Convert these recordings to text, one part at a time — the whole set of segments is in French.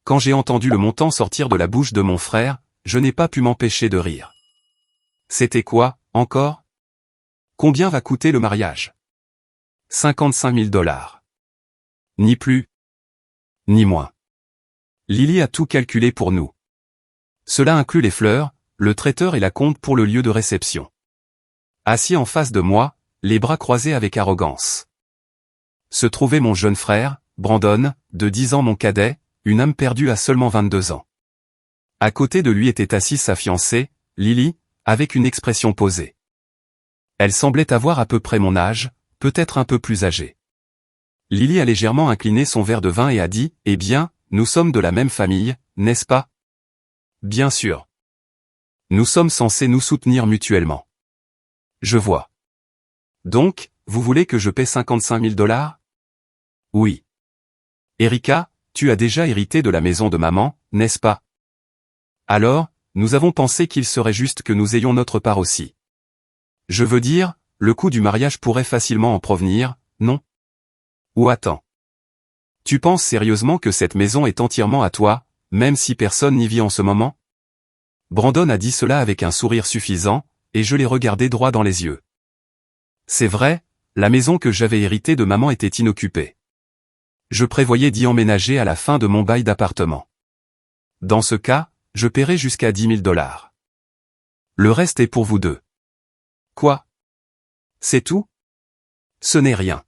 Quand j'ai entendu le montant sortir de la bouche de mon frère, je n'ai pas pu m'empêcher de rire. C'était quoi, encore? Combien va coûter le mariage? 55 000 $. Ni plus, ni moins. Lily a tout calculé pour nous. Cela inclut les fleurs, le traiteur et la compte pour le lieu de réception. Assis en face de moi, les bras croisés avec arrogance, se trouvait mon jeune frère, Brandon, de 10 ans mon cadet, une âme perdue à seulement 22 ans. À côté de lui était assise sa fiancée, Lily, avec une expression posée. Elle semblait avoir à peu près mon âge, peut-être un peu plus âgée. Lily a légèrement incliné son verre de vin et a dit, « Eh bien, nous sommes de la même famille, n'est-ce pas? » Bien sûr. Nous sommes censés nous soutenir mutuellement. Je vois. Donc, vous voulez que je paie 55 000 $? Oui. Erika, tu as déjà hérité de la maison de maman, n'est-ce pas? Alors, nous avons pensé qu'il serait juste que nous ayons notre part aussi. Je veux dire, le coût du mariage pourrait facilement en provenir, non? Ou attends. Tu penses sérieusement que cette maison est entièrement à toi, même si personne n'y vit en ce moment? Brandon a dit cela avec un sourire suffisant, et je l'ai regardé droit dans les yeux. C'est vrai, la maison que j'avais héritée de maman était inoccupée. Je prévoyais d'y emménager à la fin de mon bail d'appartement. Dans ce cas, je paierai jusqu'à 10 000 $. Le reste est pour vous deux. Quoi? C'est tout? Ce n'est rien.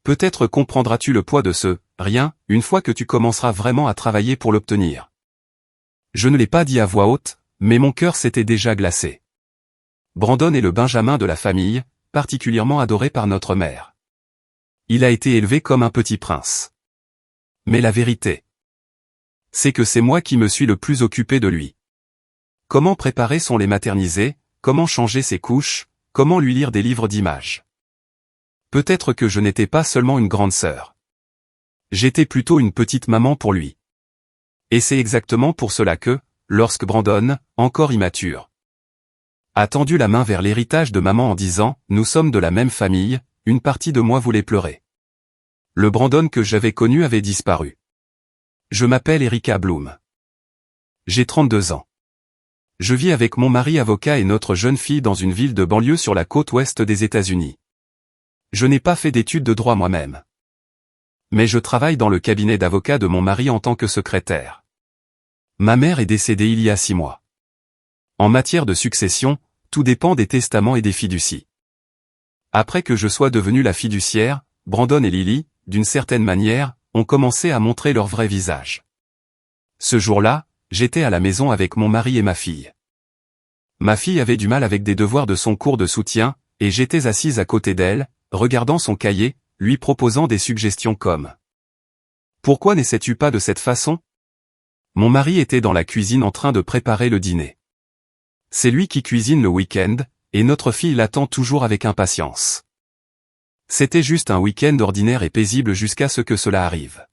Peut-être comprendras-tu le poids de ce « rien » une fois que tu commenceras vraiment à travailler pour l'obtenir. Je ne l'ai pas dit à voix haute, mais mon cœur s'était déjà glacé. Brandon est le Benjamin de la famille, particulièrement adoré par notre mère. Il a été élevé comme un petit prince. Mais la vérité, c'est que c'est moi qui me suis le plus occupé de lui. Comment préparer son lait maternisé, comment changer ses couches, comment lui lire des livres d'images. Peut-être que je n'étais pas seulement une grande sœur. J'étais plutôt une petite maman pour lui. Et c'est exactement pour cela que, lorsque Brandon, encore immature, a tendu la main vers l'héritage de maman en disant « Nous sommes de la même famille », une partie de moi voulait pleurer. Le Brandon que j'avais connu avait disparu. Je m'appelle Erika Bloom. J'ai 32 ans. Je vis avec mon mari avocat et notre jeune fille dans une ville de banlieue sur la côte ouest des États-Unis. Je n'ai pas fait d'études de droit moi-même. Mais je travaille dans le cabinet d'avocat de mon mari en tant que secrétaire. Ma mère est décédée il y a 6 mois. En matière de succession, tout dépend des testaments et des fiducies. Après que je sois devenue la fiduciaire, Brandon et Lily, d'une certaine manière, ont commencé à montrer leur vrai visage. Ce jour-là, j'étais à la maison avec mon mari et ma fille. Ma fille avait du mal avec des devoirs de son cours de soutien, et j'étais assise à côté d'elle, regardant son cahier, lui proposant des suggestions comme « Pourquoi n'essaies-tu pas de cette façon ?» Mon mari était dans la cuisine en train de préparer le dîner. C'est lui qui cuisine le week-end, et notre fille l'attend toujours avec impatience. C'était juste un week-end ordinaire et paisible jusqu'à ce que cela arrive.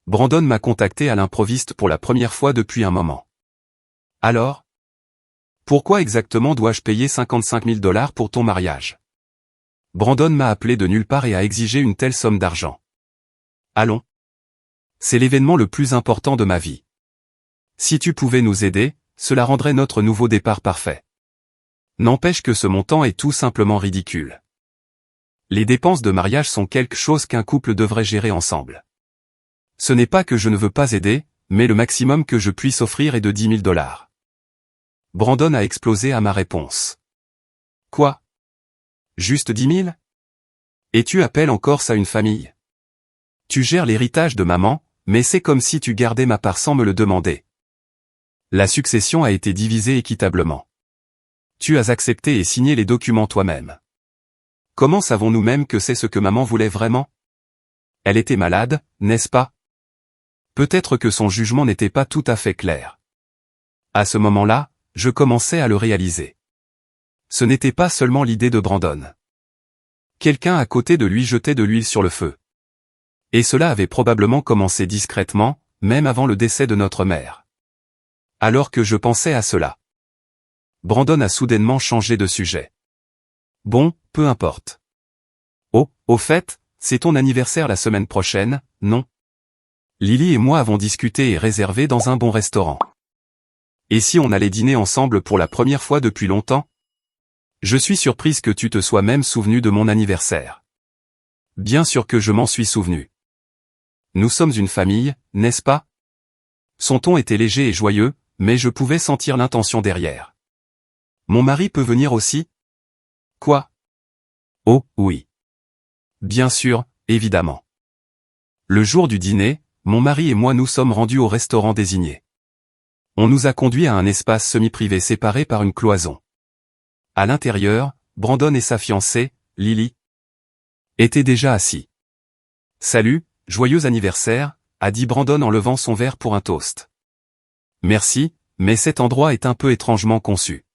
Brandon m'a contacté à l'improviste pour la première fois depuis un moment. Alors? Pourquoi exactement dois-je payer 55 000 $ pour ton mariage? Brandon m'a appelé de nulle part et a exigé une telle somme d'argent. Allons. C'est l'événement le plus important de ma vie. Si tu pouvais nous aider, cela rendrait notre nouveau départ parfait. N'empêche que ce montant est tout simplement ridicule. Les dépenses de mariage sont quelque chose qu'un couple devrait gérer ensemble. Ce n'est pas que je ne veux pas aider, mais le maximum que je puisse offrir est de 10 000 $. Brandon a explosé à ma réponse. Quoi? Juste 10 000? Et tu appelles encore ça une famille? Tu gères l'héritage de maman, mais c'est comme si tu gardais ma part sans me le demander. La succession a été divisée équitablement. Tu as accepté et signé les documents toi-même. Comment savons-nous même que c'est ce que maman voulait vraiment? Elle était malade, n'est-ce pas? Peut-être que son jugement n'était pas tout à fait clair. À ce moment-là, je commençais à le réaliser. Ce n'était pas seulement l'idée de Brandon. Quelqu'un à côté de lui jetait de l'huile sur le feu. Et cela avait probablement commencé discrètement, même avant le décès de notre mère. Alors que je pensais à cela, Brandon a soudainement changé de sujet. Bon, peu importe. Oh, au fait, c'est ton anniversaire la semaine prochaine, non? Lily et moi avons discuté et réservé dans un bon restaurant. Et si on allait dîner ensemble pour la première fois depuis longtemps? Je suis surprise que tu te sois même souvenu de mon anniversaire. Bien sûr que je m'en suis souvenu. Nous sommes une famille, n'est-ce pas? Son ton était léger et joyeux, mais je pouvais sentir l'intention derrière. Mon mari peut venir aussi? Quoi? Oh, oui. Bien sûr, évidemment. Le jour du dîner, mon mari et moi nous sommes rendus au restaurant désigné. On nous a conduits à un espace semi-privé séparé par une cloison. À l'intérieur, Brandon et sa fiancée, Lily, étaient déjà assis. « Salut, joyeux anniversaire », a dit Brandon en levant son verre pour un toast. « Merci, mais cet endroit est un peu étrangement conçu.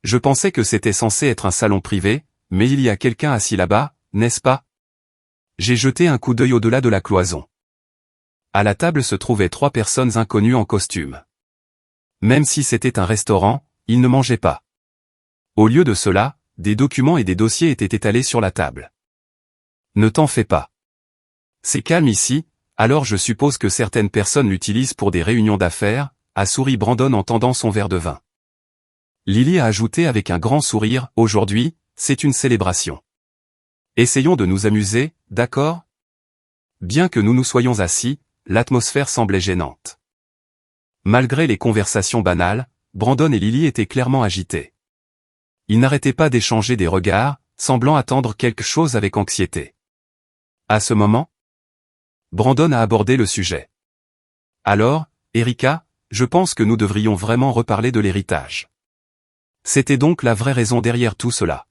Je pensais que c'était censé être un salon privé, mais il y a quelqu'un assis là-bas, n'est-ce pas? » J'ai jeté un coup d'œil au-delà de la cloison. À la table se trouvaient 3 personnes inconnues en costume. Même si c'était un restaurant, ils ne mangeaient pas. Au lieu de cela, des documents et des dossiers étaient étalés sur la table. Ne t'en fais pas. C'est calme ici, alors je suppose que certaines personnes l'utilisent pour des réunions d'affaires, a souri Brandon en tendant son verre de vin. Lily a ajouté avec un grand sourire, aujourd'hui, c'est une célébration. Essayons de nous amuser, d'accord? Bien que nous nous soyons assis, l'atmosphère semblait gênante. Malgré les conversations banales, Brandon et Lily étaient clairement agités. Ils n'arrêtaient pas d'échanger des regards, semblant attendre quelque chose avec anxiété. À ce moment, Brandon a abordé le sujet. Alors, Erika, je pense que nous devrions vraiment reparler de l'héritage. C'était donc la vraie raison derrière tout cela.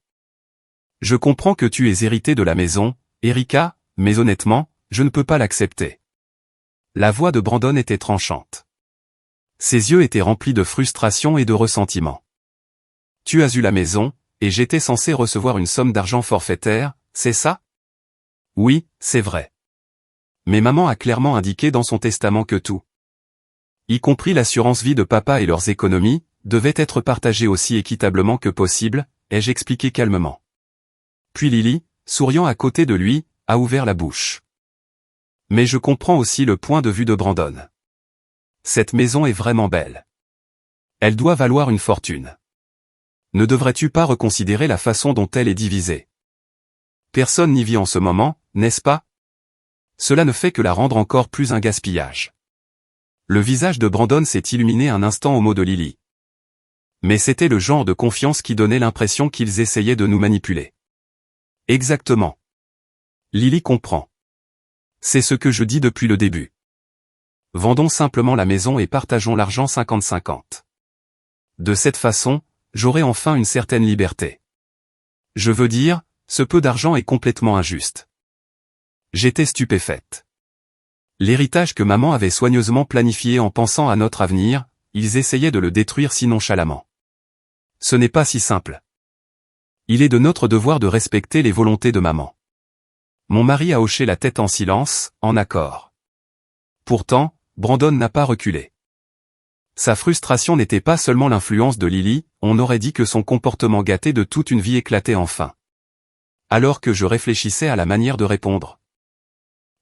Je comprends que tu aies hérité de la maison, Erika, mais honnêtement, je ne peux pas l'accepter. La voix de Brandon était tranchante. Ses yeux étaient remplis de frustration et de ressentiment. Tu as eu la maison, et j'étais censé recevoir une somme d'argent forfaitaire, c'est ça? Oui, c'est vrai. Mais maman a clairement indiqué dans son testament que tout, y compris l'assurance vie de papa et leurs économies, devait être partagé aussi équitablement que possible, ai-je expliqué calmement. Puis Lily, souriant à côté de lui, a ouvert la bouche. Mais je comprends aussi le point de vue de Brandon. Cette maison est vraiment belle. Elle doit valoir une fortune. Ne devrais-tu pas reconsidérer la façon dont elle est divisée? Personne n'y vit en ce moment, n'est-ce pas? Cela ne fait que la rendre encore plus un gaspillage. Le visage de Brandon s'est illuminé un instant au mot de Lily. Mais c'était le genre de confiance qui donnait l'impression qu'ils essayaient de nous manipuler. Exactement. Lily comprend. C'est ce que je dis depuis le début. Vendons simplement la maison et partageons l'argent 50-50. De cette façon, j'aurai enfin une certaine liberté. Je veux dire, ce peu d'argent est complètement injuste. J'étais stupéfaite. L'héritage que maman avait soigneusement planifié en pensant à notre avenir, ils essayaient de le détruire si nonchalamment. Ce n'est pas si simple. Il est de notre devoir de respecter les volontés de maman. Mon mari a hoché la tête en silence, en accord. Pourtant, Brandon n'a pas reculé. Sa frustration n'était pas seulement l'influence de Lily, on aurait dit que son comportement gâté de toute une vie éclatait enfin. Alors que je réfléchissais à la manière de répondre,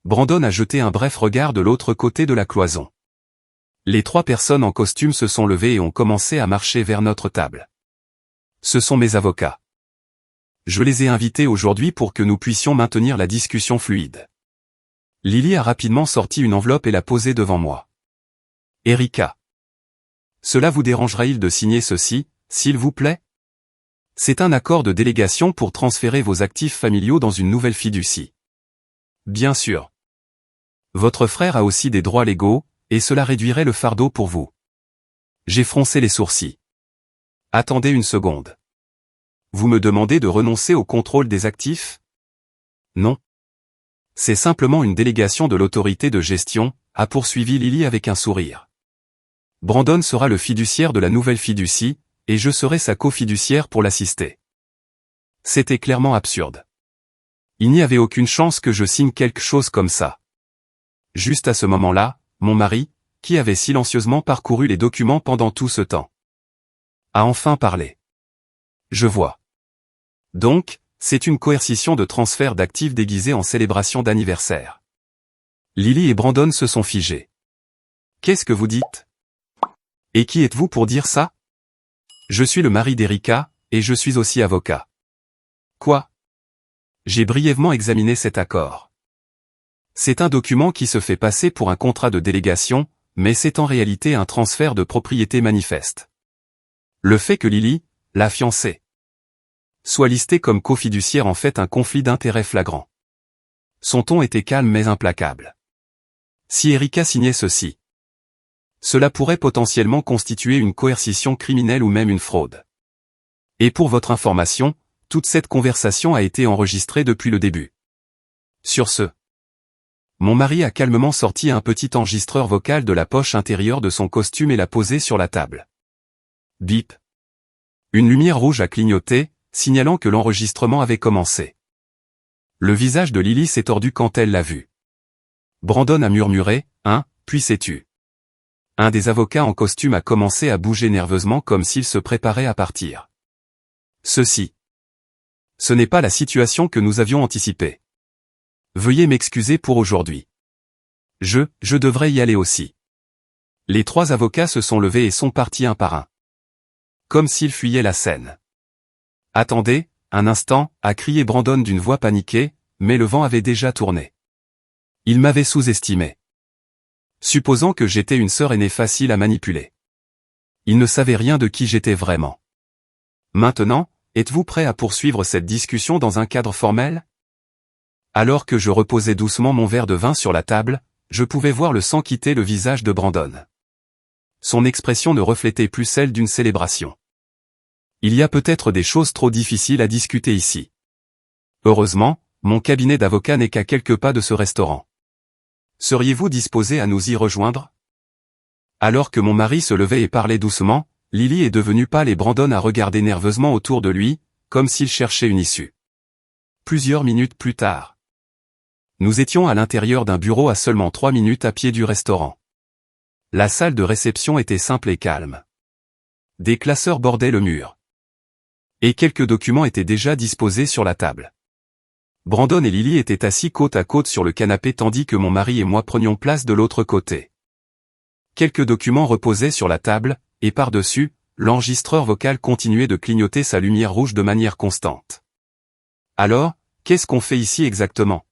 Brandon a jeté un bref regard de l'autre côté de la cloison. Les 3 personnes en costume se sont levées et ont commencé à marcher vers notre table. Ce sont mes avocats. Je les ai invités aujourd'hui pour que nous puissions maintenir la discussion fluide. Lily a rapidement sorti une enveloppe et l'a posée devant moi. Erika. Cela vous dérangera-t-il de signer ceci, s'il vous plaît? C'est un accord de délégation pour transférer vos actifs familiaux dans une nouvelle fiducie. Bien sûr. Votre frère a aussi des droits légaux, et cela réduirait le fardeau pour vous. J'ai froncé les sourcils. Attendez une seconde. Vous me demandez de renoncer au contrôle des actifs? Non. C'est simplement une délégation de l'autorité de gestion, a poursuivi Lily avec un sourire. Brandon sera le fiduciaire de la nouvelle fiducie, et je serai sa cofiduciaire pour l'assister. C'était clairement absurde. Il n'y avait aucune chance que je signe quelque chose comme ça. Juste à ce moment-là, mon mari, qui avait silencieusement parcouru les documents pendant tout ce temps, a enfin parlé. Je vois. Donc, c'est une coercition de transfert d'actifs déguisée en célébration d'anniversaire. Lily et Brandon se sont figés. Qu'est-ce que vous dites? Et qui êtes-vous pour dire ça? Je suis le mari d'Erika, et je suis aussi avocat. Quoi? J'ai brièvement examiné cet accord. C'est un document qui se fait passer pour un contrat de délégation, mais c'est en réalité un transfert de propriété manifeste. Le fait que Lily, la fiancée, soit listée comme cofiduciaire en fait un conflit d'intérêts flagrant. Son ton était calme mais implacable. Si Erika signait ceci, cela pourrait potentiellement constituer une coercition criminelle ou même une fraude. Et pour votre information, toute cette conversation a été enregistrée depuis le début. Sur ce, mon mari a calmement sorti un petit enregistreur vocal de la poche intérieure de son costume et l'a posé sur la table. Bip. Une lumière rouge a clignoté, signalant que l'enregistrement avait commencé. Le visage de Lily s'est tordu quand elle l'a vu. Brandon a murmuré, « Hein, puis sais-tu » Un des avocats en costume a commencé à bouger nerveusement comme s'il se préparait à partir. Ce n'est pas la situation que nous avions anticipée. Veuillez m'excuser pour aujourd'hui. Je devrais y aller aussi. Les trois avocats se sont levés et sont partis un par un. Comme s'ils fuyaient la scène. Attendez, un instant, a crié Brandon d'une voix paniquée, mais le vent avait déjà tourné. Il m'avait sous-estimé. Supposant que j'étais une sœur aînée facile à manipuler. Il ne savait rien de qui j'étais vraiment. Maintenant, êtes-vous prêt à poursuivre cette discussion dans un cadre formel? Alors que je reposais doucement mon verre de vin sur la table, je pouvais voir le sang quitter le visage de Brandon. Son expression ne reflétait plus celle d'une célébration. Il y a peut-être des choses trop difficiles à discuter ici. Heureusement, mon cabinet d'avocat n'est qu'à quelques pas de ce restaurant. Seriez-vous disposé à nous y rejoindre? Alors que mon mari se levait et parlait doucement, Lily est devenue pâle et Brandon a regardé nerveusement autour de lui, comme s'il cherchait une issue. Plusieurs minutes plus tard. Nous étions à l'intérieur d'un bureau à seulement 3 minutes à pied du restaurant. La salle de réception était simple et calme. Des classeurs bordaient le mur. Et quelques documents étaient déjà disposés sur la table. Brandon et Lily étaient assis côte à côte sur le canapé tandis que mon mari et moi prenions place de l'autre côté. Quelques documents reposaient sur la table, et par-dessus, l'enregistreur vocal continuait de clignoter sa lumière rouge de manière constante. Alors, qu'est-ce qu'on fait ici exactement?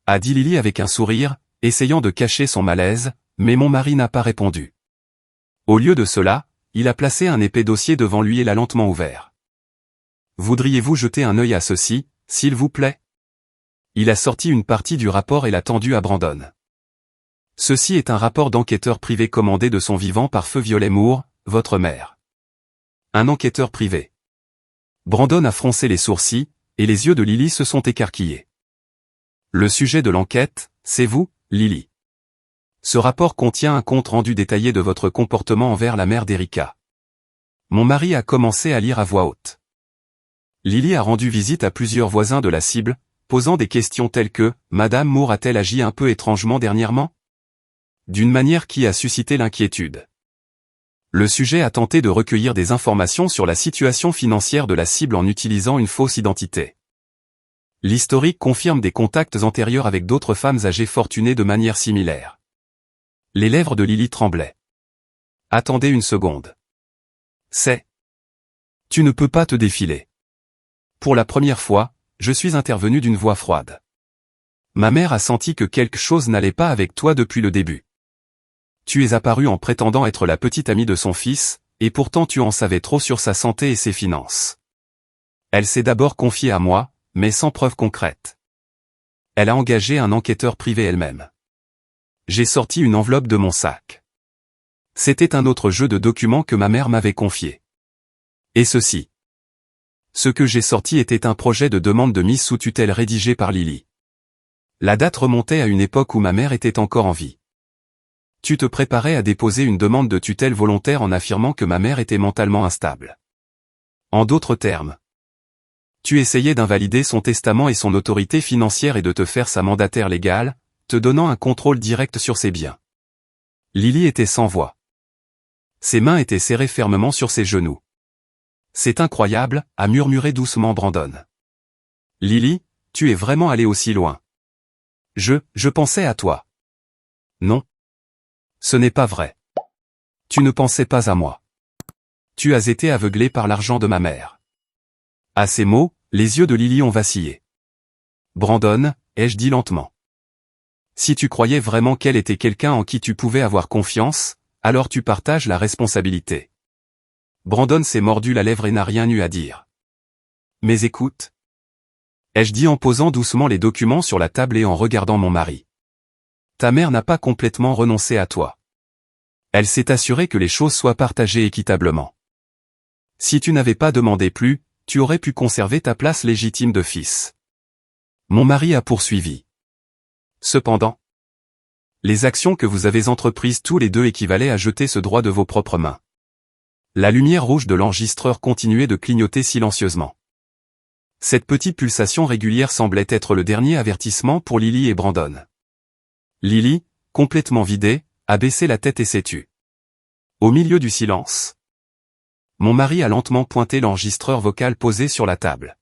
A dit Lily avec un sourire, essayant de cacher son malaise, mais mon mari n'a pas répondu. Au lieu de cela, il a placé un épais dossier devant lui et l'a lentement ouvert. Voudriez-vous jeter un œil à ceci, s'il vous plaît? Il a sorti une partie du rapport et l'a tendu à Brandon. Ceci est un rapport d'enquêteur privé commandé de son vivant par Feu Violet Moore, votre mère. Un enquêteur privé. Brandon a froncé les sourcils, et les yeux de Lily se sont écarquillés. Le sujet de l'enquête, c'est vous, Lily. Ce rapport contient un compte rendu détaillé de votre comportement envers la mère d'Erika. Mon mari a commencé à lire à voix haute. Lily a rendu visite à plusieurs voisins de la cible, posant des questions telles que « Madame Moore a-t-elle agi un peu étrangement dernièrement ?» D'une manière qui a suscité l'inquiétude. Le sujet a tenté de recueillir des informations sur la situation financière de la cible en utilisant une fausse identité. L'historique confirme des contacts antérieurs avec d'autres femmes âgées fortunées de manière similaire. Les lèvres de Lily tremblaient. Attendez une seconde. C'est... Tu ne peux pas te défiler. Pour la première fois, je suis intervenu d'une voix froide. Ma mère a senti que quelque chose n'allait pas avec toi depuis le début. Tu es apparu en prétendant être la petite amie de son fils, et pourtant tu en savais trop sur sa santé et ses finances. Elle s'est d'abord confiée à moi, mais sans preuve concrète. Elle a engagé un enquêteur privé elle-même. J'ai sorti une enveloppe de mon sac. C'était un autre jeu de documents que ma mère m'avait confié. Et ceci. Ce que j'ai sorti était un projet de demande de mise sous tutelle rédigé par Lily. La date remontait à une époque où ma mère était encore en vie. Tu te préparais à déposer une demande de tutelle volontaire en affirmant que ma mère était mentalement instable. En d'autres termes, tu essayais d'invalider son testament et son autorité financière et de te faire sa mandataire légale, te donnant un contrôle direct sur ses biens. Lily était sans voix. Ses mains étaient serrées fermement sur ses genoux. C'est incroyable, a murmuré doucement Brandon. Lily, tu es vraiment allée aussi loin. Je pensais à toi. Non. Ce n'est pas vrai. Tu ne pensais pas à moi. Tu as été aveuglé par l'argent de ma mère. À ces mots, les yeux de Lily ont vacillé. Brandon, ai-je dit lentement. Si tu croyais vraiment qu'elle était quelqu'un en qui tu pouvais avoir confiance, alors tu partages la responsabilité. Brandon s'est mordu la lèvre et n'a rien eu à dire. Mais écoute. Ai-je dit en posant doucement les documents sur la table et en regardant mon mari. Ta mère n'a pas complètement renoncé à toi. Elle s'est assurée que les choses soient partagées équitablement. Si tu n'avais pas demandé plus, tu aurais pu conserver ta place légitime de fils. Mon mari a poursuivi. Cependant, les actions que vous avez entreprises tous les deux équivalaient à jeter ce droit de vos propres mains. La lumière rouge de l'enregistreur continuait de clignoter silencieusement. Cette petite pulsation régulière semblait être le dernier avertissement pour Lily et Brandon. Lily, complètement vidée, a baissé la tête et s'est tue. Au milieu du silence, mon mari a lentement pointé l'enregistreur vocal posé sur la table.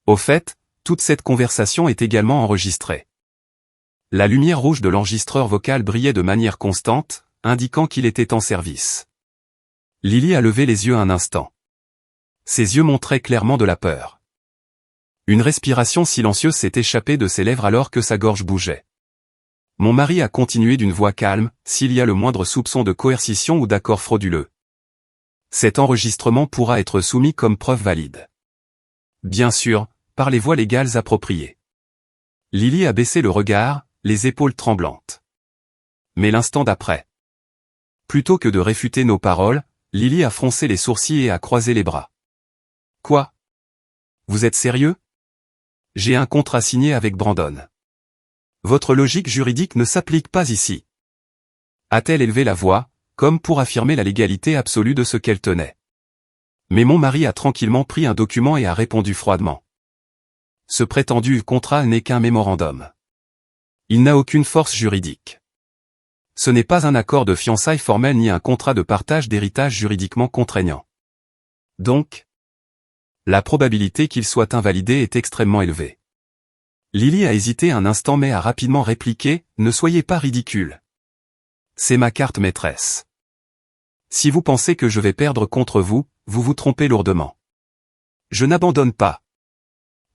Au fait, toute cette conversation est également enregistrée. La lumière rouge de l'enregistreur vocal brillait de manière constante, indiquant qu'il était en service. Lily a levé les yeux un instant. Ses yeux montraient clairement de la peur. Une respiration silencieuse s'est échappée de ses lèvres alors que sa gorge bougeait. Mon mari a continué d'une voix calme, s'il y a le moindre soupçon de coercition ou d'accord frauduleux. Cet enregistrement pourra être soumis comme preuve valide. Bien sûr, par les voies légales appropriées. Lily a baissé le regard, les épaules tremblantes. Mais l'instant d'après. Plutôt que de réfuter nos paroles, Lily a froncé les sourcils et a croisé les bras. Quoi? Vous êtes sérieux? J'ai un contrat signé avec Brandon. Votre logique juridique ne s'applique pas ici. A-t-elle élevé la voix, comme pour affirmer la légalité absolue de ce qu'elle tenait. Mais mon mari a tranquillement pris un document et a répondu froidement. Ce prétendu contrat n'est qu'un mémorandum. Il n'a aucune force juridique. Ce n'est pas un accord de fiançailles formel ni un contrat de partage d'héritage juridiquement contraignant. Donc, la probabilité qu'il soit invalidé est extrêmement élevée. Lily a hésité un instant mais a rapidement répliqué, « Ne soyez pas ridicule. C'est ma carte maîtresse. Si vous pensez que je vais perdre contre vous, vous vous trompez lourdement. Je n'abandonne pas. »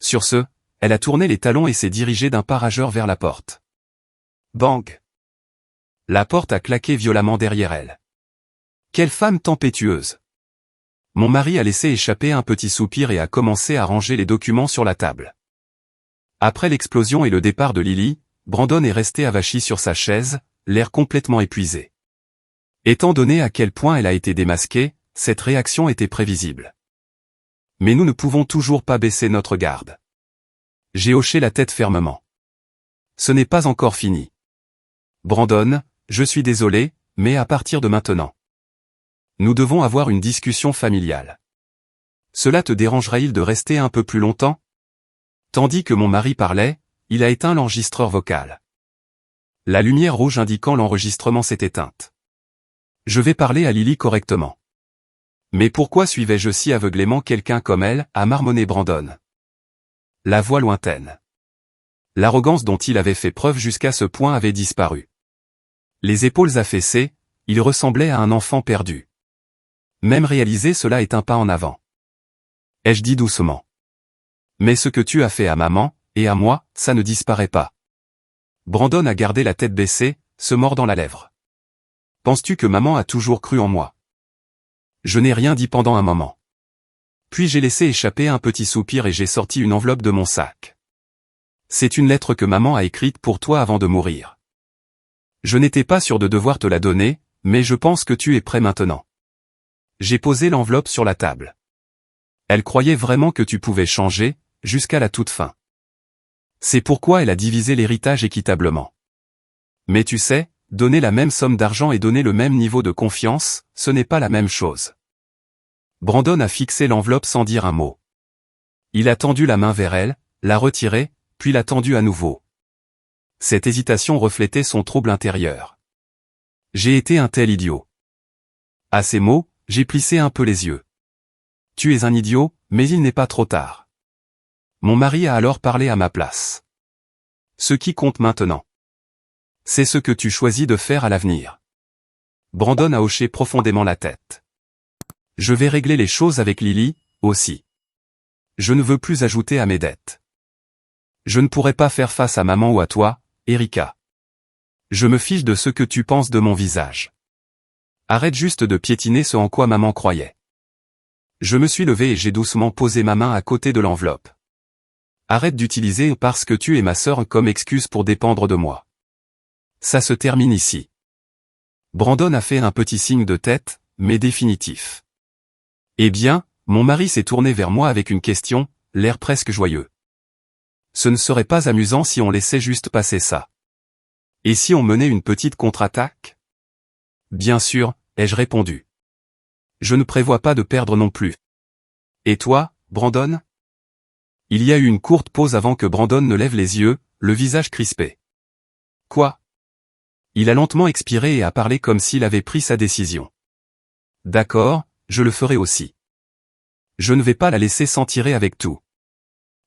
Sur ce, elle a tourné les talons et s'est dirigée d'un pas rageur vers la porte. Bang! La porte a claqué violemment derrière elle. Quelle femme tempétueuse! Mon mari a laissé échapper un petit soupir et a commencé à ranger les documents sur la table. Après l'explosion et le départ de Lily, Brandon est resté avachi sur sa chaise, l'air complètement épuisé. Étant donné à quel point elle a été démasquée, cette réaction était prévisible. Mais nous ne pouvons toujours pas baisser notre garde. J'ai hoché la tête fermement. Ce n'est pas encore fini. Brandon, je suis désolé, mais à partir de maintenant, nous devons avoir une discussion familiale. Cela te dérangerait-il de rester un peu plus longtemps? Tandis que mon mari parlait, il a éteint l'enregistreur vocal. La lumière rouge indiquant l'enregistrement s'est éteinte. Je vais parler à Lily correctement. Mais pourquoi suivais-je si aveuglément quelqu'un comme elle, a marmonné Brandon. La voix lointaine. L'arrogance dont il avait fait preuve jusqu'à ce point avait disparu. Les épaules affaissées, il ressemblait à un enfant perdu. Même réaliser cela est un pas en avant. Ai-je dit doucement. Mais ce que tu as fait à maman, et à moi, ça ne disparaît pas. Brandon a gardé la tête baissée, se mordant la lèvre. Penses-tu que maman a toujours cru en moi? Je n'ai rien dit pendant un moment. Puis j'ai laissé échapper un petit soupir et j'ai sorti une enveloppe de mon sac. C'est une lettre que maman a écrite pour toi avant de mourir. Je n'étais pas sûr de devoir te la donner, mais je pense que tu es prêt maintenant. J'ai posé l'enveloppe sur la table. Elle croyait vraiment que tu pouvais changer, jusqu'à la toute fin. C'est pourquoi elle a divisé l'héritage équitablement. Mais tu sais, donner la même somme d'argent et donner le même niveau de confiance, ce n'est pas la même chose. Brandon a fixé l'enveloppe sans dire un mot. Il a tendu la main vers elle, l'a retirée, puis l'a tendue à nouveau. Cette hésitation reflétait son trouble intérieur. J'ai été un tel idiot. À ces mots, j'ai plissé un peu les yeux. Tu es un idiot, mais il n'est pas trop tard. Mon mari a alors parlé à ma place. Ce qui compte maintenant, c'est ce que tu choisis de faire à l'avenir. Brandon a hoché profondément la tête. Je vais régler les choses avec Lily, aussi. Je ne veux plus ajouter à mes dettes. Je ne pourrai pas faire face à maman ou à toi, Erika. Je me fiche de ce que tu penses de mon visage. Arrête juste de piétiner ce en quoi maman croyait. Je me suis levé et j'ai doucement posé ma main à côté de l'enveloppe. Arrête d'utiliser parce que tu es ma sœur comme excuse pour dépendre de moi. Ça se termine ici. Brandon a fait un petit signe de tête, mais définitif. Eh bien, mon mari s'est tourné vers moi avec une question, l'air presque joyeux. Ce ne serait pas amusant si on laissait juste passer ça. Et si on menait une petite contre-attaque? Bien sûr, ai-je répondu. Je ne prévois pas de perdre non plus. Et toi, Brandon? Il y a eu une courte pause avant que Brandon ne lève les yeux, le visage crispé. Quoi? Il a lentement expiré et a parlé comme s'il avait pris sa décision. D'accord, je le ferai aussi. Je ne vais pas la laisser s'en tirer avec tout.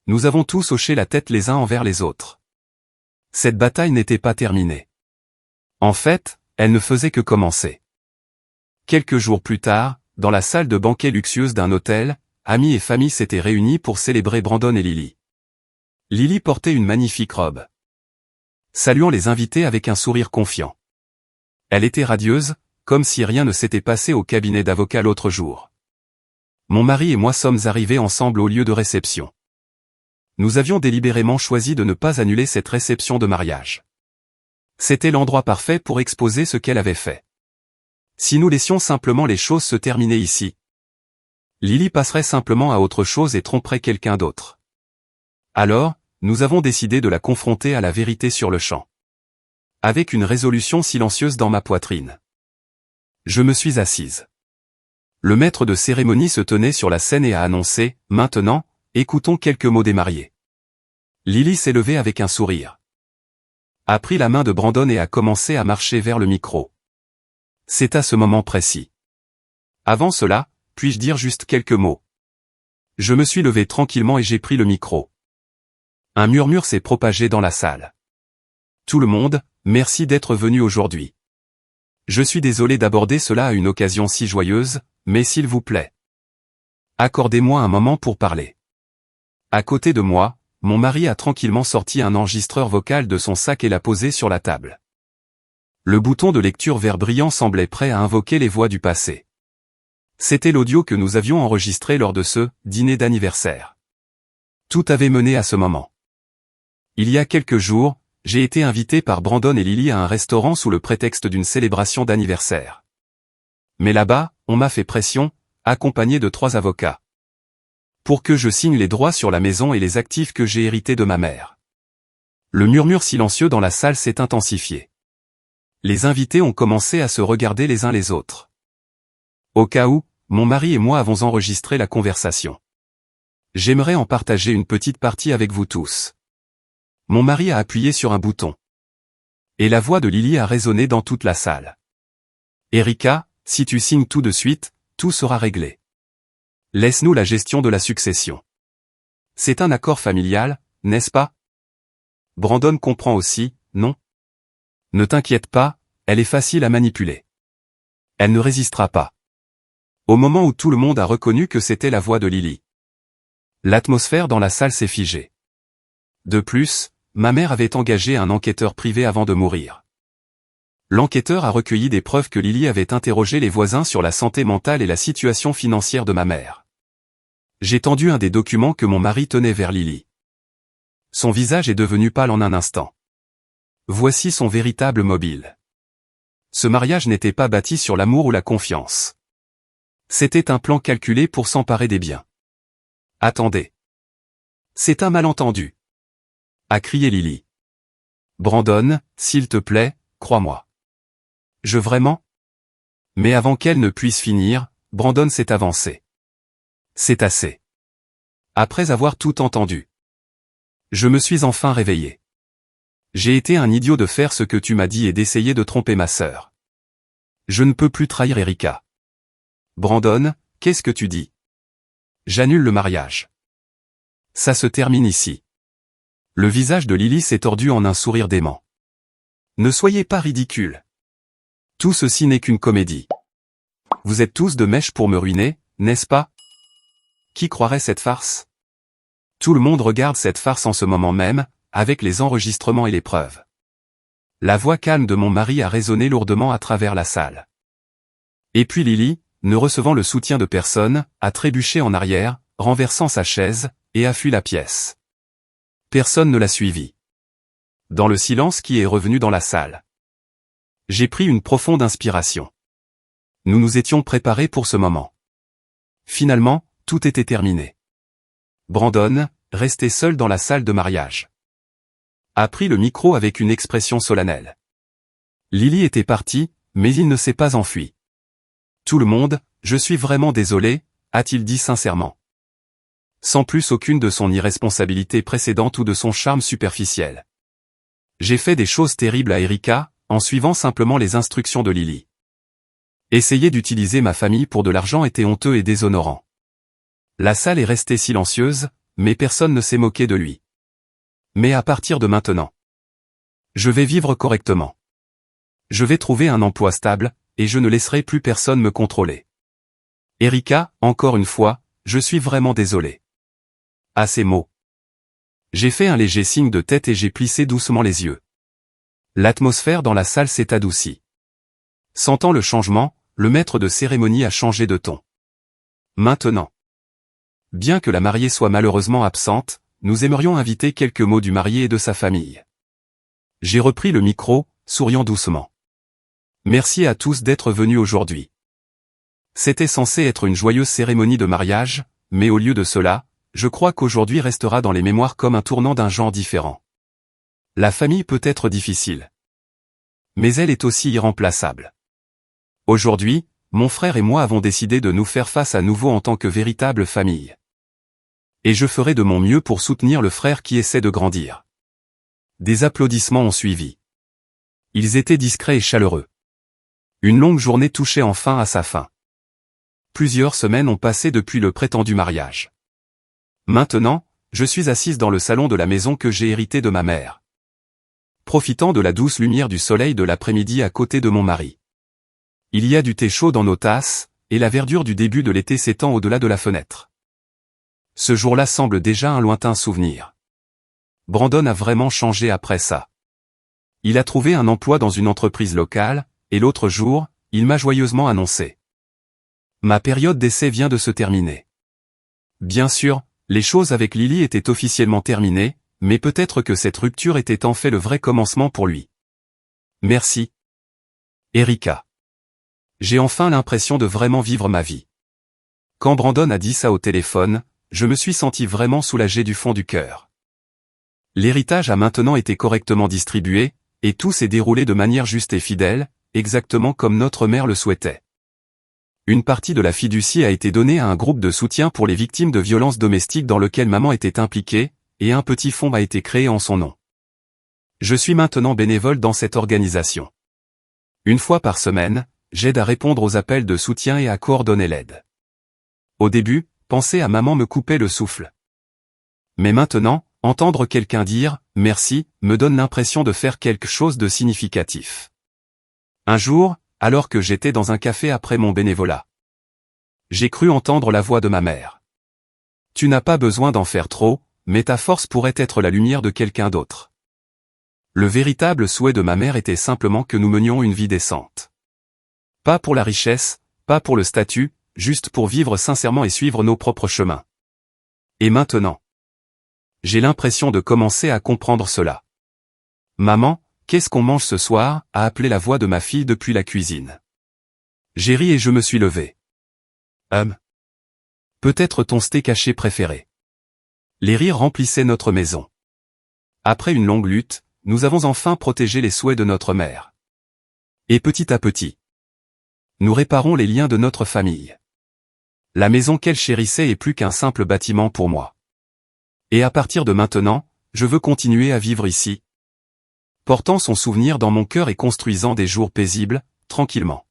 Nous avons tous hoché la tête les uns envers les autres. Cette bataille n'était pas terminée. En fait, elle ne faisait que commencer. Quelques jours plus tard, dans la salle de banquet luxueuse d'un hôtel, amis et famille s'étaient réunis pour célébrer Brandon et Lily. Lily portait une magnifique robe, saluant les invités avec un sourire confiant. Elle était radieuse, comme si rien ne s'était passé au cabinet d'avocat l'autre jour. Mon mari et moi sommes arrivés ensemble au lieu de réception. Nous avions délibérément choisi de ne pas annuler cette réception de mariage. C'était l'endroit parfait pour exposer ce qu'elle avait fait. Si nous laissions simplement les choses se terminer ici, Lily passerait simplement à autre chose et tromperait quelqu'un d'autre. Alors, nous avons décidé de la confronter à la vérité sur le champ. Avec une résolution silencieuse dans ma poitrine. Je me suis assise. Le maître de cérémonie se tenait sur la scène et a annoncé, « Maintenant, écoutons quelques mots des mariés. » Lily s'est levée avec un sourire. A pris la main de Brandon et a commencé à marcher vers le micro. C'est à ce moment précis. Avant cela, puis-je dire juste quelques mots? Je me suis levé tranquillement et j'ai pris le micro. Un murmure s'est propagé dans la salle. Tout le monde, merci d'être venu aujourd'hui. Je suis désolé d'aborder cela à une occasion si joyeuse, mais s'il vous plaît, accordez-moi un moment pour parler. À côté de moi, mon mari a tranquillement sorti un enregistreur vocal de son sac et l'a posé sur la table. Le bouton de lecture vert brillant semblait prêt à invoquer les voix du passé. C'était l'audio que nous avions enregistré lors de ce dîner d'anniversaire. Tout avait mené à ce moment. Il y a quelques jours, j'ai été invité par Brandon et Lily à un restaurant sous le prétexte d'une célébration d'anniversaire. Mais là-bas, on m'a fait pression, accompagné de 3 avocats, pour que je signe les droits sur la maison et les actifs que j'ai hérités de ma mère. Le murmure silencieux dans la salle s'est intensifié. Les invités ont commencé à se regarder les uns les autres. Au cas où, mon mari et moi avons enregistré la conversation. J'aimerais en partager une petite partie avec vous tous. Mon mari a appuyé sur un bouton. Et la voix de Lily a résonné dans toute la salle. Erika, si tu signes tout de suite, tout sera réglé. Laisse-nous la gestion de la succession. C'est un accord familial, n'est-ce pas? Brandon comprend aussi, non? Ne t'inquiète pas, elle est facile à manipuler. Elle ne résistera pas. Au moment où tout le monde a reconnu que c'était la voix de Lily, l'atmosphère dans la salle s'est figée. De plus, ma mère avait engagé un enquêteur privé avant de mourir. L'enquêteur a recueilli des preuves que Lily avait interrogé les voisins sur la santé mentale et la situation financière de ma mère. J'ai tendu un des documents que mon mari tenait vers Lily. Son visage est devenu pâle en un instant. Voici son véritable mobile. Ce mariage n'était pas bâti sur l'amour ou la confiance. C'était un plan calculé pour s'emparer des biens. Attendez. C'est un malentendu, a crié Lily. Brandon, s'il te plaît, crois-moi. Je vraiment? Mais avant qu'elle ne puisse finir, Brandon s'est avancé. C'est assez. Après avoir tout entendu, je me suis enfin réveillé. J'ai été un idiot de faire ce que tu m'as dit et d'essayer de tromper ma sœur. Je ne peux plus trahir Erika. Brandon, qu'est-ce que tu dis? J'annule le mariage. Ça se termine ici. Le visage de Lily s'est tordu en un sourire dément. Ne soyez pas ridicule. Tout ceci n'est qu'une comédie. Vous êtes tous de mèche pour me ruiner, n'est-ce pas? Qui croirait cette farce? Tout le monde regarde cette farce en ce moment même, avec les enregistrements et les preuves. La voix calme de mon mari a résonné lourdement à travers la salle. Et puis Lily, ne recevant le soutien de personne, a trébuché en arrière, renversant sa chaise, et a fui la pièce. Personne ne l'a suivi. Dans le silence qui est revenu dans la salle, j'ai pris une profonde inspiration. Nous nous étions préparés pour ce moment. Finalement, tout était terminé. Brandon, resté seul dans la salle de mariage, a pris le micro avec une expression solennelle. Lily était partie, mais il ne s'est pas enfui. Tout le monde, je suis vraiment désolé, a-t-il dit sincèrement. Sans plus aucune de son irresponsabilité précédente ou de son charme superficiel. J'ai fait des choses terribles à Erika, en suivant simplement les instructions de Lily. Essayer d'utiliser ma famille pour de l'argent était honteux et déshonorant. La salle est restée silencieuse, mais personne ne s'est moqué de lui. Mais à partir de maintenant, je vais vivre correctement. Je vais trouver un emploi stable, et je ne laisserai plus personne me contrôler. Erika, encore une fois, je suis vraiment désolé. À ces mots, j'ai fait un léger signe de tête et j'ai plissé doucement les yeux. L'atmosphère dans la salle s'est adoucie. Sentant le changement, le maître de cérémonie a changé de ton. Maintenant, bien que la mariée soit malheureusement absente, nous aimerions inviter quelques mots du marié et de sa famille. J'ai repris le micro, souriant doucement. Merci à tous d'être venus aujourd'hui. C'était censé être une joyeuse cérémonie de mariage, mais au lieu de cela, je crois qu'aujourd'hui restera dans les mémoires comme un tournant d'un genre différent. La famille peut être difficile, mais elle est aussi irremplaçable. Aujourd'hui, mon frère et moi avons décidé de nous faire face à nouveau en tant que véritable famille. Et je ferai de mon mieux pour soutenir le frère qui essaie de grandir. Des applaudissements ont suivi. Ils étaient discrets et chaleureux. Une longue journée touchait enfin à sa fin. Plusieurs semaines ont passé depuis le prétendu mariage. Maintenant, je suis assise dans le salon de la maison que j'ai hérité de ma mère, profitant de la douce lumière du soleil de l'après-midi à côté de mon mari. Il y a du thé chaud dans nos tasses, et la verdure du début de l'été s'étend au-delà de la fenêtre. Ce jour-là semble déjà un lointain souvenir. Brandon a vraiment changé après ça. Il a trouvé un emploi dans une entreprise locale, et l'autre jour, il m'a joyeusement annoncé: ma période d'essai vient de se terminer. Bien sûr, les choses avec Lily étaient officiellement terminées, mais peut-être que cette rupture était en fait le vrai commencement pour lui. Merci, Erika. J'ai enfin l'impression de vraiment vivre ma vie. Quand Brandon a dit ça au téléphone, je me suis senti vraiment soulagé du fond du cœur. L'héritage a maintenant été correctement distribué, et tout s'est déroulé de manière juste et fidèle, exactement comme notre mère le souhaitait. Une partie de la fiducie a été donnée à un groupe de soutien pour les victimes de violences domestiques dans lequel maman était impliquée, et un petit fonds a été créé en son nom. Je suis maintenant bénévole dans cette organisation. Une fois par semaine, j'aide à répondre aux appels de soutien et à coordonner l'aide. Au début, penser à maman me coupait le souffle. Mais maintenant, entendre quelqu'un dire « merci » me donne l'impression de faire quelque chose de significatif. Un jour, alors que j'étais dans un café après mon bénévolat, j'ai cru entendre la voix de ma mère. « Tu n'as pas besoin d'en faire trop, mais ta force pourrait être la lumière de quelqu'un d'autre. » Le véritable souhait de ma mère était simplement que nous menions une vie décente. Pas pour la richesse, pas pour le statut, juste pour vivre sincèrement et suivre nos propres chemins. Et maintenant, j'ai l'impression de commencer à comprendre cela. Maman, qu'est-ce qu'on mange ce soir, a appelé la voix de ma fille depuis la cuisine. J'ai ri et je me suis levé. Peut-être ton steak haché préféré. Les rires remplissaient notre maison. Après une longue lutte, nous avons enfin protégé les souhaits de notre mère. Et petit à petit, nous réparons les liens de notre famille. La maison qu'elle chérissait est plus qu'un simple bâtiment pour moi. Et à partir de maintenant, je veux continuer à vivre ici, portant son souvenir dans mon cœur et construisant des jours paisibles, tranquillement.